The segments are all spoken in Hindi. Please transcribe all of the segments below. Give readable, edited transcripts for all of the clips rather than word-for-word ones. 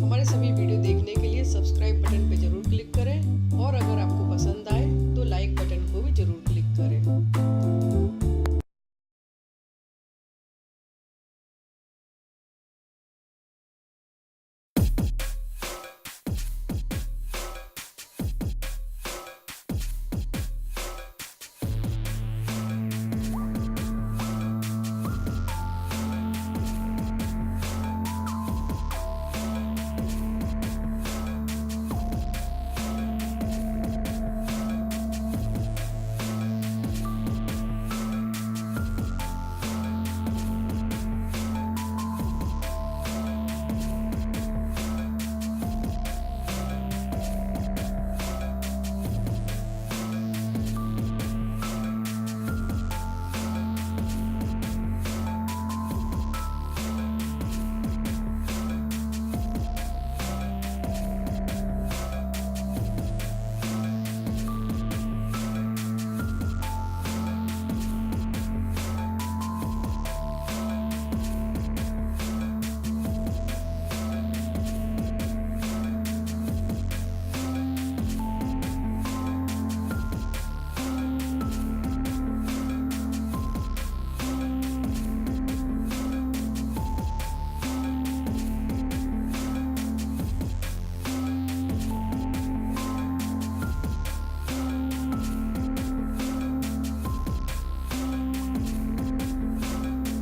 हमारे सभी वीडियो देखने के लिए सब्सक्राइब बटन पर जरूर क्लिक करें और अगर आपको पसंद आए तो लाइक बटन को भी जरूर क्लिक करें।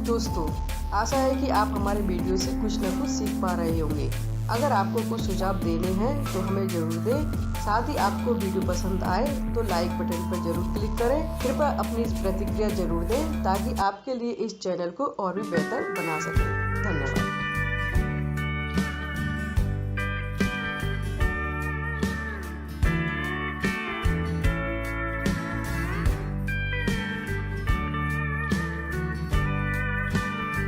दोस्तों, आशा है कि आप हमारे वीडियो से कुछ न कुछ सीख पा रहे होंगे। अगर आपको कुछ सुझाव देने हैं तो हमें ज़रूर दें। साथ ही आपको वीडियो पसंद आए तो लाइक बटन पर जरूर क्लिक करें। कृपया अपनी प्रतिक्रिया जरूर दें ताकि आपके लिए इस चैनल को और भी बेहतर बना सकें। धन्यवाद।